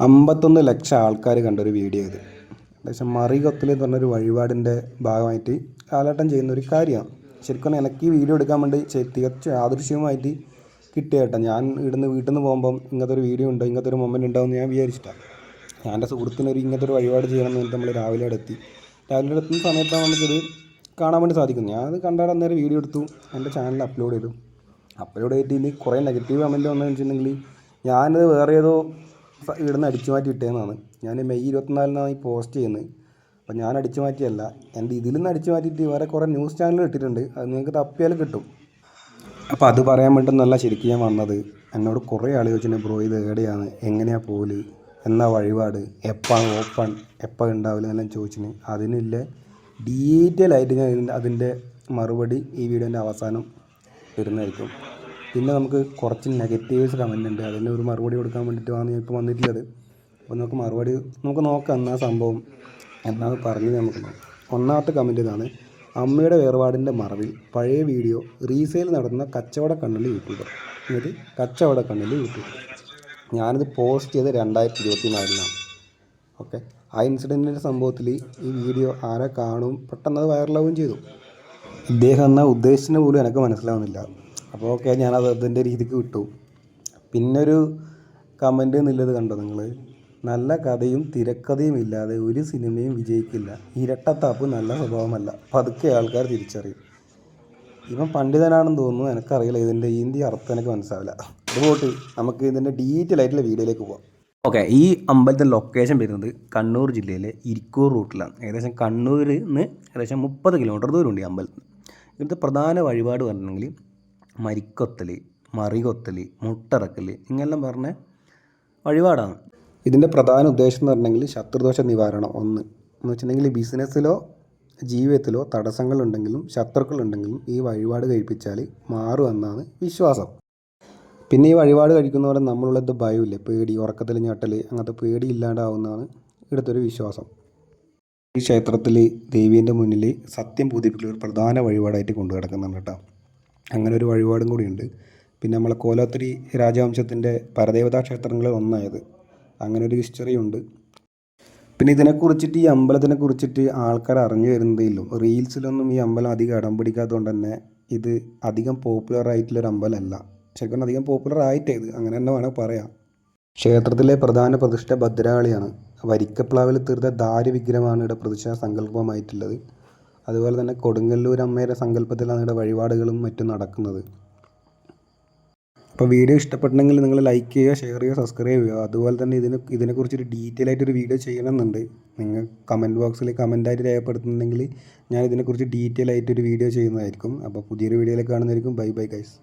51 ലക്ഷം ആൾക്കാർ കണ്ടൊരു വീഡിയോ ഇത്. ഏകദേശം മറികൊത്തൽ എന്ന് പറഞ്ഞൊരു വഴിപാടിൻ്റെ ഭാഗമായിട്ട് കാലഘട്ടം ചെയ്യുന്നൊരു കാര്യമാണ്. ശരിക്കും എനിക്ക് ഈ വീഡിയോ എടുക്കാൻ വേണ്ടി തികച്ചും യാദൃശ്യമായിട്ട് കിട്ടിയ കേട്ടോ. ഞാൻ ഇവിടുന്ന് വീട്ടിൽ നിന്ന് പോകുമ്പം ഇങ്ങനത്തെ ഒരു വീഡിയോ ഉണ്ടോ, ഇങ്ങനത്തെ ഒരു മൊമെൻ്റ് ഉണ്ടാവുമെന്ന് ഞാൻ വിചാരിച്ചിട്ടാണ്. ഞാൻ എൻ്റെ സുഹൃത്തിനൊരു ഇങ്ങനത്തെ ഒരു വഴിപാട് ചെയ്യണം എന്ന് നമ്മൾ രാവിലെ എത്തുന്ന സമയത്താണ് നമുക്കിത് കാണാൻ വേണ്ടി സാധിക്കുന്നത്. ഞാനത് കണ്ടാൽ അന്നേരം വീഡിയോ എടുത്തു എൻ്റെ ചാനലിൽ അപ്ലോഡ് ചെയ്തു. അപ്ലോഡ് ചെയ്തിട്ട് ഇനി കുറേ നെഗറ്റീവ് കമൻറ്റ് വന്നതെന്ന് വെച്ചിട്ടുണ്ടെങ്കിൽ ഞാനത് വേറെ ഏതോ ഇവിടുന്ന് അടിച്ചു മാറ്റി ഇട്ടേന്നാണ്. ഞാൻ മെയ് 24 ഈ പോസ്റ്റ് ചെയ്യുന്നത്. അപ്പോൾ ഞാൻ അടിച്ചു മാറ്റിയല്ല, എൻ്റെ ഇതിൽ നിന്ന് അടിച്ചു മാറ്റിയിട്ട് വേറെ കുറേ ന്യൂസ് ചാനൽ ഇട്ടിട്ടുണ്ട്. അത് നിങ്ങൾക്ക് തപ്പിയാൽ കിട്ടും. അപ്പോൾ അത് പറയാൻ വേണ്ടിയിട്ടൊന്നല്ല ശരിക്കും ഞാൻ വന്നത്. എന്നോട് കുറേ ആൾ ചോദിച്ചിട്ടുണ്ട്, ബ്രോ ഇത് എവിടെയാണ്, എങ്ങനെയാണ് പോല്, എന്നാ വഴിപാട്, എപ്പോഴാണ് ഓപ്പൺ, എപ്പോൾ ഉണ്ടാവില്ല എന്നെല്ലാം ചോദിച്ചിന്. അതിനില്ല ഡീറ്റെയിൽ ആയിട്ട് ഞാൻ അതിൻ്റെ മറുപടി ഈ വീഡിയോൻ്റെ അവസാനം വരുന്നതായിരിക്കും. പിന്നെ നമുക്ക് കുറച്ച് നെഗറ്റീവ്സ് കമൻ്റ് ഉണ്ട്, അതിന് ഒരു മറുപടി കൊടുക്കാൻ വേണ്ടിയിട്ടാണ് ഞാൻ ഇപ്പോൾ വന്നിട്ടുള്ളത്. അപ്പോൾ നമുക്ക് നോക്കാം എന്നാ സംഭവം എന്നാണ് പറഞ്ഞത്. നമുക്ക് നോക്കാം. ഒന്നാമത്തെ കമൻറ്റ് ഇതാണ്: അമ്മയുടെ വേർപാടിൻ്റെ മറവിൽ പഴയ വീഡിയോ റീസെയിൽ നടത്തുന്ന കച്ചവട കണ്ണല് യൂട്യൂബർ. എന്നിട്ട് കച്ചവട കണ്ണല് യൂട്യൂബർ. ഞാനിത് പോസ്റ്റ് ചെയ്ത് 2024 ഓക്കെ. ആ ഇൻസിഡൻറ്റിൻ്റെ സംഭവത്തിൽ ഈ വീഡിയോ ആരെ കാണും, പെട്ടെന്ന് അത് വൈറലാവുകയും ചെയ്തു. ഇദ്ദേഹം എന്നാൽ ഉദ്ദേശിച്ചത് പോലും എനിക്ക് മനസ്സിലാവുന്നില്ല. അപ്പോൾ ഓക്കെ, ഞാനത് അതിൻ്റെ രീതിക്ക് വിട്ടു. പിന്നൊരു കമൻറ്റ് എന്നുള്ളത് കണ്ടോ നിങ്ങൾ: നല്ല കഥയും തിരക്കഥയും ഇല്ലാതെ ഒരു സിനിമയും വിജയിക്കില്ല, ഇരട്ടത്താപ്പ് നല്ല സ്വഭാവമല്ല, പതുക്കെ ആൾക്കാർ തിരിച്ചറിയും. ഇവൻ പണ്ഡിതനാണെന്ന് തോന്നുന്നു, എനിക്കറിയില്ല ഇതിൻ്റെ അർത്ഥം എനിക്ക് മനസ്സിലാവില്ല. അതുകൊണ്ട് നമുക്ക് ഇതിൻ്റെ ഡീറ്റെയിൽ ആയിട്ടുള്ള വീഡിയോയിലേക്ക് പോകാം. ഓക്കെ, ഈ അമ്പലത്തിൻ്റെ ലൊക്കേഷൻ വരുന്നത് കണ്ണൂർ ജില്ലയിലെ ഇരിക്കൂർ റൂട്ടിലാണ്. ഏകദേശം കണ്ണൂരിൽ നിന്ന് ഏകദേശം 30 കിലോമീറ്റർ ദൂരമുണ്ട് ഈ അമ്പലത്തിന്. ഇവിടുത്തെ പ്രധാന വഴിപാട് പറഞ്ഞിട്ടുണ്ടെങ്കിൽ മരിക്കൊത്തൽ, മറികൊത്തൽ, മുട്ടിറക്കൽ, ഇങ്ങനെല്ലാം പറഞ്ഞ വഴിപാടാണ്. ഇതിൻ്റെ പ്രധാന ഉദ്ദേശം എന്ന് പറഞ്ഞെങ്കിൽ ശത്രുദോഷ നിവാരണം. എന്ന് വെച്ചിട്ടുണ്ടെങ്കിൽ ബിസിനസ്സിലോ ജീവിതത്തിലോ തടസ്സങ്ങളുണ്ടെങ്കിലും ശത്രുക്കളുണ്ടെങ്കിലും ഈ വഴിപാട് കഴിപ്പിച്ചാൽ മാറുമെന്നാണ് വിശ്വാസം. പിന്നെ ഈ വഴിപാട് കഴിക്കുന്നതോടെ നമ്മളുള്ളത് ഭയമില്ല, പേടി, ഉറക്കത്തിൽ ഞെട്ടൽ, അങ്ങനത്തെ പേടി ഇല്ലാണ്ടാവുന്നതാണ് ഇവിടുത്തെ വിശ്വാസം. ഈ ക്ഷേത്രത്തിൽ ദേവീൻ്റെ മുന്നിൽ സത്യം പൂതിപ്പിക്കൽ ഒരു പ്രധാന വഴിപാടായിട്ട് കൊണ്ടു കിടക്കുന്നുണ്ട് കേട്ടോ. അങ്ങനെ ഒരു വഴിപാടും കൂടിയുണ്ട്. പിന്നെ നമ്മളെ കോലാത്തിരി രാജവംശത്തിൻ്റെ പരദേവതാ ക്ഷേത്രങ്ങളിൽ ഒന്നായത്, അങ്ങനെ ഒരു ഹിസ്റ്ററി ഉണ്ട്. പിന്നെ ഇതിനെക്കുറിച്ചിട്ട്, ഈ അമ്പലത്തിനെ കുറിച്ചിട്ട് ആൾക്കാർ അറിഞ്ഞു വരുന്നതേയില്ല. റീൽസിലൊന്നും ഈ അമ്പലം അധികം ഇടം പിടിക്കാത്തതുകൊണ്ട് തന്നെ ഇത് അധികം പോപ്പുലർ ആയിട്ടുള്ളൊരു അമ്പലമല്ല. ശരിക്കും അധികം പോപ്പുലർ ആയിട്ടേത്, അങ്ങനെ തന്നെ വേണം പറയാം. ക്ഷേത്രത്തിലെ പ്രധാന പ്രതിഷ്ഠ ഭദ്രകാളിയാണ്. വരിക്കപ്ലാവിൽ തീർത്ത ദാരുവിഗ്രഹമാണ് ഇവിടെ പ്രതിഷ്ഠ സങ്കല്പമായിട്ടുള്ളത്. അതുപോലെ തന്നെ കൊടുങ്ങല്ലൂർ അമ്മയുടെ സങ്കല്പത്തിലാണ് ഇവിടെ വഴിപാടുകളും മറ്റും നടക്കുന്നത്. അപ്പോൾ വീഡിയോ ഇഷ്ടപ്പെട്ടെങ്കിൽ നിങ്ങൾ ലൈക്ക് ചെയ്യുക, ഷെയർ ചെയ്യുക, സബ്സ്ക്രൈബ് ചെയ്യുക. അതുപോലെ തന്നെ ഇതിനെക്കുറിച്ചൊരു ഡീറ്റെയിൽ ആയിട്ടൊരു വീഡിയോ ചെയ്യണമെന്നുണ്ട്. നിങ്ങൾ കമൻറ്റ് ബോക്സിൽ കമൻറ്റായിട്ട് രേഖപ്പെടുത്തുന്നുണ്ടെങ്കിൽ ഞാൻ ഇതിനെക്കുറിച്ച് ഡീറ്റെയിൽ ആയിട്ടൊരു വീഡിയോ ചെയ്യുന്നതായിരിക്കും. അപ്പോൾ പുതിയൊരു വീഡിയോയിലേക്ക് കാണുന്നതായിരിക്കും. Bye bye guys.